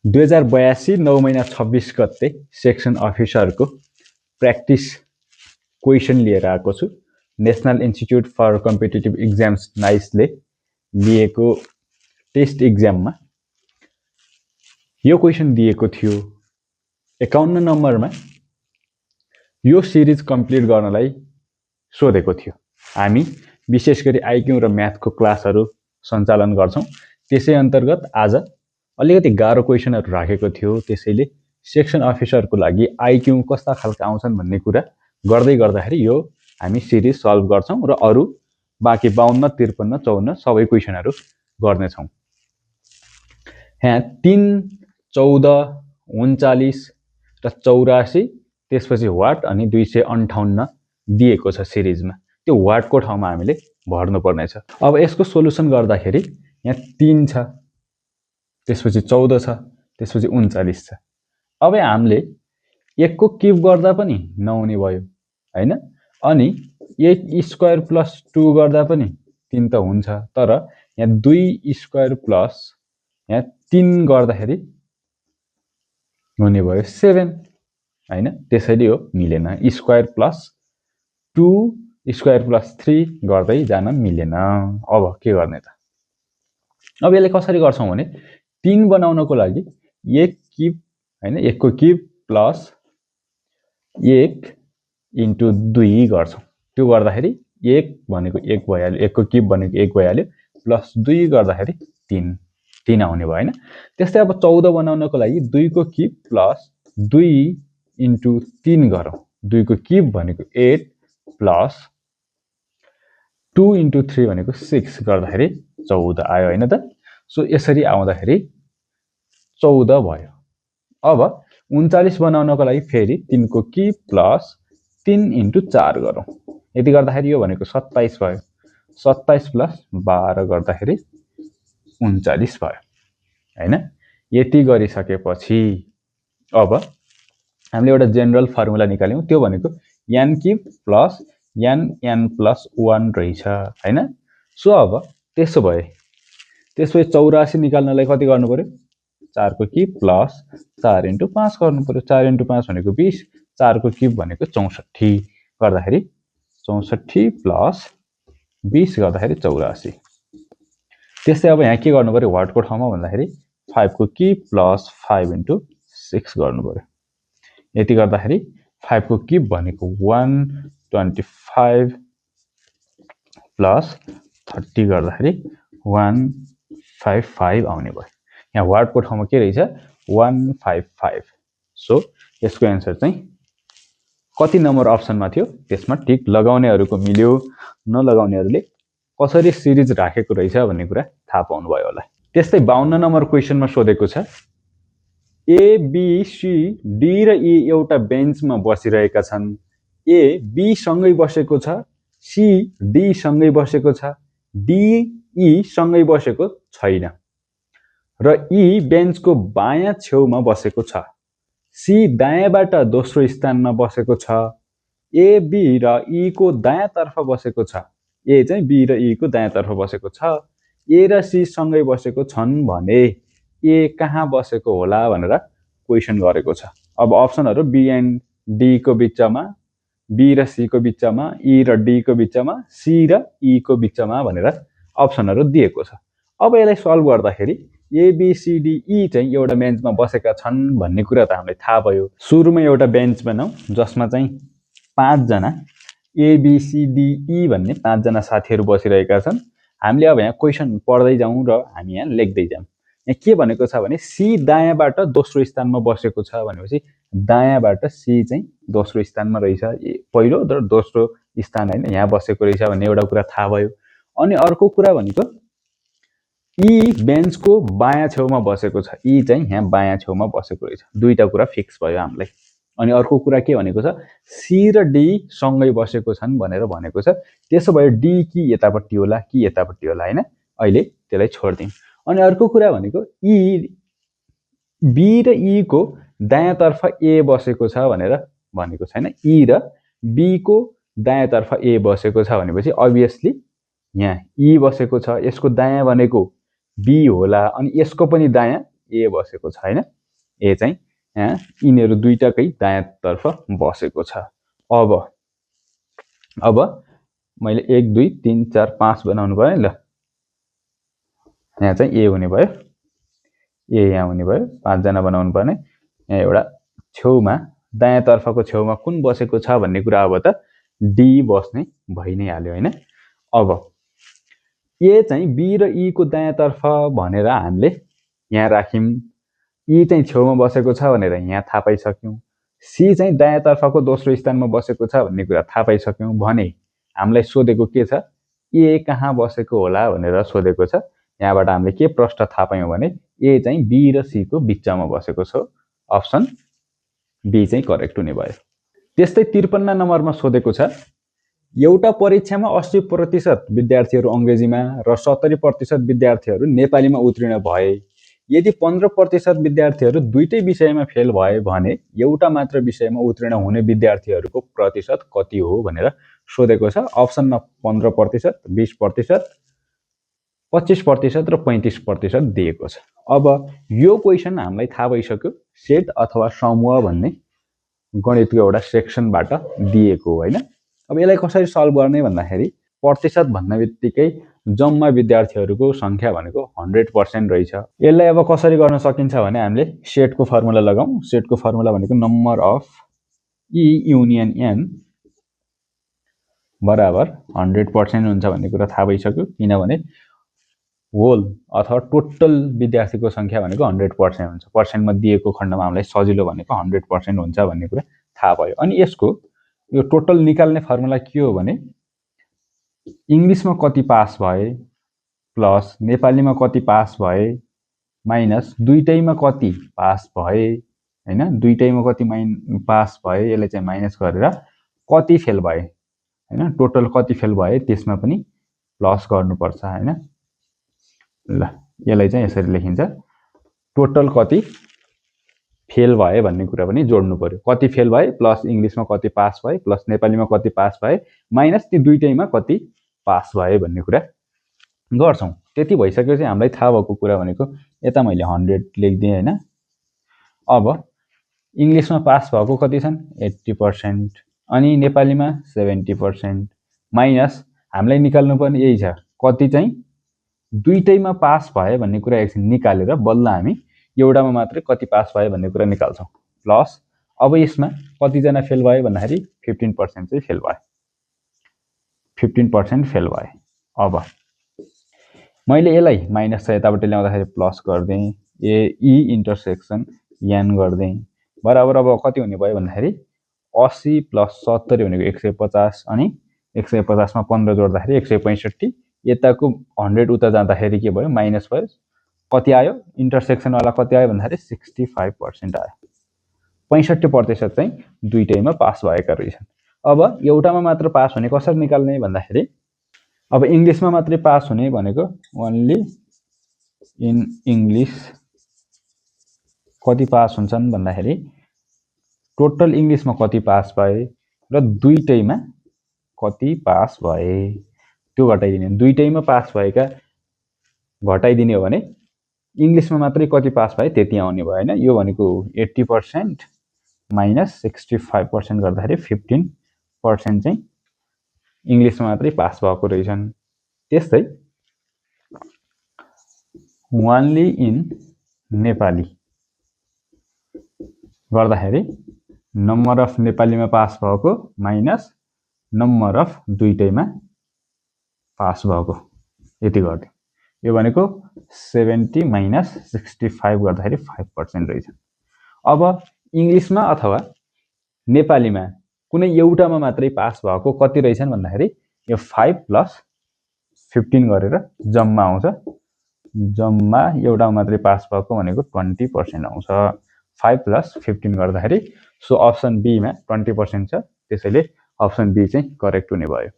2082 9 महिना 26 गते section अफिसरको practice question लिएर आएको छु। National institute for competitive exams नाइसले लिएको टेस्ट एक्जाममा यो क्वेसन दिएको थियो। 51 नम्बरमा यो सिरिज कम्प्लिट गर्नलाई सोधेको थियो। हामी विशेष गरी आइक्यू र म्याथको क्लासहरू सञ्चालन गर्छौं। त्यसै अन्तर्गत आज अलिकति गाह्रो क्वेसनहरू राखेको थियो। त्यसैले सेक्सन अफिसरको लागि आइक्यू कस्ता खालका आउँछन् भन्ने कुरा गर्दै गर्दाखेरि यो हामी सिरिज सल्भ गर्छौं र अरु बाँकी 52, 53, 54 सबै क्वेसनहरू गर्नेछौं। यहाँ 3, 14, 39 र 84 त्यसपछि वाट अनि 258 दिएको छ सिरिजमा। त्यो वाटको ठाउँमा हामीले भर्नु पर्नेछ। अब यसको सोलुसन गर्दाखेरि यहाँ 3 छ, त्यसपछि 14 छ, त्यसपछि 39 छ। अब हामीले 1 को क्युब गर्दा पनि नहुने भयो हैन, अनि 1 स्क्वायर प्लस 2 गर्दा पनि 3 त हुन्छ, तर यहाँ 2 स्क्वायर प्लस यहाँ 3 गर्दाखेरि हुने भयो 7 हैन। त्यसैले यो मिलेन। स्क्वायर प्लस 2 स्क्वायर प्लस 3 गर्दै जान मिलेन। अब के गर्ने त? अब यसले कसरी गर्छौं भने 3 बनाउनको लागि 1 क्युब हैन, 1 को क्युब प्लस 1 इन्टु 2 गर्छौं। त्यो गर्दाखेरि 1 भनेको 1 भइहाल्यो, 1 को क्युब भनेको 1 भइहाल्यो, प्लस 2 गर्दाखेरि 3 आउने भयो हैन। त्यस्तै अब 14 बनाउनको लागि 2 को क्युब प्लस 2 इन्टु 3 गरौँ। 2 को क्युब भनेको 8 प्लस 2 इन्टु 3 भनेको 6 गर्दाखेरि 14 आयो हैन त। सो यसरी आउँदाखेरि 14 भयो। अब 39 बनाउनको लागि फेरि 3 को क्युब प्लस 3 इन्टु 4 गरौँ। यति गर्दाखेरि यो भनेको 27 भयो। 27 प्लस 12 गर्दाखेरि 39 भयो हैन। यति गरिसकेपछि अब हामीले एउटा जेनरल फर्मुला निकाल्यौं। त्यो भनेको n cube plus n plus 1 रहेछ हैन। सो अब त्यसपछि 84 निकाल्नलाई कति गर्नु पर्यो? 4 को क्युब प्लस 4 इन्टु 5 गर्नु पर्यो। 4 इन्टु 5 भनेको 20, 4 को क्युब भनेको 64 गर्दाखेरि 64 प्लस 20 गर्दाखेरि 84। त्यस्तै अब यहाँ के गर्नु पर्यो वाटको ठाउँमा भन्दाखेरि 5 को क्युब प्लस 5 इन्टु 6 गर्नु पर्यो। यति गर्दाखेरि 5 को क्युब भनेको 125 प्लस 30 गर्दाखेरि 155 आउने भयो। यहाँ वाटको ठाउँमा के रहेछ? 155। सो यसको एन्सर चाहिँ कति नम्बर अप्सनमा थियो त्यसमा टिक लगाउनेहरुको मिल्यो, नलगाउनेहरुले कसरी सिरिज राखेको रहेछ भन्ने कुरा थाहा पाउनु भयो होला। त्यस्तै 52 नम्बर क्वेशनमा सोधेको छ ए बी सी डी र ई एउटा बेन्चमा बसिरहेका छन्। ए बी सँगै बसेको छ, सी डी सँगै बसेको छ, डी ई सँगै बसेको छैन र ई बेन्चको बायाँ छेउमा बसेको छ। सी दायाँबाट दोस्रो स्थानमा बसेको छ। ए बी र ई को दायाँतर्फ बसेको छ। ए चाहिँ बी र ई को दायाँतर्फ बसेको छ। ए र सी सँगै बसेको छन् भने ए कहाँ बसेको होला भनेर क्वेशन गरेको छ। अब अप्सनहरु बी एन्ड डी को बिचमा, बी र सी को बिचमा, ई र डी को बिचमा, सी र ई को बिचमा भनेर अप्सनहरु दिएको छ। अब यसलाई सल्भ गर्दाखेरि A B C D E चाहिँ एउटा बेन्चमा बसेका छन् भन्ने कुरा त हामीलाई थाहा भयो। सुरुमा एउटा बेन्च बनाऊ जसमा चाहिँ 5 जना A B C D E भन्ने 5 जना साथीहरु बसिरहेका छन्। हामीले अब यहाँ क्वेशन पढ्दै जाउँ र हामी यहाँ लेख्दै जाउँ। यहाँ के भनेको छ भने सी दायाँबाट दोस्रो स्थानमा बसेको छ भनेपछि दायाँबाट सी चाहिँ दोस्रो स्थानमा रहेछ। पहिलो र दोस्रो स्थान हैन यहाँ बसेको रहेछ भन्ने एउटा कुरा थाहा भयो। अनि अर्को कुरा भनेको ई बेन्चको बायाँ छेउमा बसेको छ। ई चाहिँ यहाँ बायाँ छेउमा बसेको रहेछ। दुईटा कुरा फिक्स भयो हामीलाई। अनि अर्को कुरा के भनेको छ सी र डी सँगै बसेको छन् भनेर भनेको छ। त्यसो भए डी कि यतापट्टि होला कि यतापट्टि होला हैन। अहिले त्यसलाई छोड्दियौं। अनि अर्को कुरा भनेको ई बी र ई को दायाँतर्फ ए बसेको छ भनेर भनेको छैन। ई र बी को दायाँतर्फ ए बसेको छ भनेपछि अभियसली यहाँ ई बसेको छ, यसको दायाँ भनेको बी होला अनि यसको पनि दायाँ ए बसेको छ हैन। ए चाहिँ यहाँ यिनीहरू दुईटाकै दायाँतर्फ बसेको छ। अब मैले 1 2 3 4 5 बनाउनु भयो ल। यहाँ चाहिँ ए हुने भयो, ए यहाँ हुने भयो, 5 जना बनाउनु पर्ने। यहाँ एउटा छेउमा दायाँतर्फको छेउमा कुन बसेको छ भन्ने कुरा अब त डी बस्ने भइ नै हाल्यो हैन। अब ए चाहिँ बी र ई को दायाँतर्फ भनेर हामीले यहाँ राख्यौं, ई चाहिँ छेउमा बसेको छ भनेर यहाँ थाहा पाइसक्यौं, सी चाहिँ दायाँतर्फको दोस्रो स्थानमा बसेको छ भन्ने कुरा थाहा पाइसक्यौं भने हामीलाई सोधेको के छ, ए कहाँ बसेको होला भनेर सोधेको छ। यहाँबाट हामीले के प्रश्न थाहा पायौं भने ए चाहिँ बी र सी को बिचमा बसेको छ। अप्सन बी चाहिँ करेक्ट हुने भयो। त्यस्तै 53 नम्बरमा सोधेको छ, एउटा परीक्षामा 80% विद्यार्थीहरू अंग्रेजीमा र 70% विद्यार्थीहरू नेपालीमा उत्तीर्ण भए, यदि 15% विद्यार्थीहरू दुईटै विषयमा फेल भए भने एउटा मात्र विषयमा उत्तीर्ण हुने विद्यार्थीहरूको प्रतिशत कति हो भनेर सोधेको छ। अप्सनमा 15%, 20%, 25% र 35% दिएको छ। अब यो क्वेशन हामीलाई थाहा भइसक्यो, सेट अथवा समूह भन्ने गणितको एउटा सेक्सनबाट दिएको हो हैन। अब यसलाई कसरी सल्भ गर्ने भन्दाखेरि प्रतिशत भन्ने बित्तिकै जम्मा विद्यार्थीहरूको संख्या भनेको 100% रहेछ। यसलाई अब कसरी गर्न सकिन्छ भने हामीले सेटको फर्मुला लगाउँ। सेटको फर्मुला भनेको number of E union N बराबर 100% हुन्छ भन्ने कुरा थाहा भइसक्यो, किनभने होल अथवा टोटल विद्यार्थीको संख्या भनेको 100% हुन्छ। पर्सेन्टमा दिएको खण्डमा हामीलाई सजिलो भनेको 100% हुन्छ भन्ने कुरा थाहा भयो। अनि यसको यो टोटल निकाल्ने फर्मुला के हो भने इंग्लिशमा कति पास भए प्लस नेपालीमा कति पास भए माइनस दुईटैमा कति पास भए हैन, दुईटैमा कति पास भए यसले चाहिँ माइनस गरेर कति फेल भए हैन, टोटल कति फेल भए त्यसमा पनि प्लस गर्नुपर्छ हैन। ल यसलाई चाहिँ यसरी लेखिन्छ, टोटल कति फेल भए भन्ने कुरा पनि जोड्नु पर्यो। कति फेल भए प्लस इंग्लिशमा कति पास भए प्लस नेपालीमा कति पास भए माइनस ती दुईटैमा कति पास भए भन्ने कुरा गर्छौं। त्यति भइसकेपछि हामीलाई थाहा भएको कुरा भनेको यता मैले 100 लेख्दिए हैन। अब इंग्लिशमा पास भएको कति छन् 80% अनि नेपालीमा 70% माइनस हामीलाई निकाल्नु पर्ने यही छ, कति चाहिँ दुईटैमा पास भए भन्ने कुरा एकछिन निकालेर बल्ल हामी एउटामा मात्रै कति पास भए भन्ने कुरा निकाल्छौं। प्लस अब यसमा कति जना फेल भए भन्दाखेरि 15% चाहिँ फेल भए, 15% फेल भए। अब मैले यसलाई माइनस छ यताबाट ल्याउँदाखेरि प्लस गर्दै ए ई इन्टरसेक्सन एन गर्दै बराबर अब कति हुने भयो भन्दाखेरि 80 प्लस 70 भनेको 150 अनि 150 मा 15 जोड्दाखेरि 165, यताको 100 उता जाँदाखेरि के भयो माइनस भयो, कति आयो इन्टरसेक्सन वाला कति आयो भन्दाखेरि 65% आयो। 65% चाहिँ दुईटैमा पास भएका रहेछन्। अब एउटामा मात्र पास हुने कसरी निकाल्ने भन्दाखेरि अब इंग्लिशमा मात्रै पास हुने भनेको ओन्ली इन इंग्लिश कति पास हुन्छन् भन्दाखेरि टोटल इंग्लिशमा कति पास भए र दुईटैमा कति पास भए त्यो घटाइदिने। दुईटैमा पास भएका घटाइदिने हो भने इंग्लिशमा मात्रै कति पास भए त्यति आउने भयो हैन। यो भनेको 80% माइनस 65% गर्दाखेरि 15% चाहिँ इंग्लिशमा मात्रै पास भएको रहेछन्। त्यस्तै ओन्ली इन नेपाली गर्दाखेरि नम्बर अफ नेपालीमा पास भएको माइनस नम्बर अफ दुईटैमा पास भएको यति गर्दै यो भनेको 70 माइनस 65 गर्दाखेरि 5% रहेछ। अब इंग्लिशमा अथवा नेपालीमा कुनै एउटामा मात्रै पास भएको कति रहेछन् भन्दाखेरि यो 5 प्लस 15 गरेर जम्मा आउँछ। जम्मा एउटामा मात्रै पास भएको भनेको 20% आउँछ। 5 प्लस 15 गर्दाखेरि सो अप्सन बी मा 20% छ, त्यसैले अप्सन बी चाहिँ करेक्ट हुने भयो।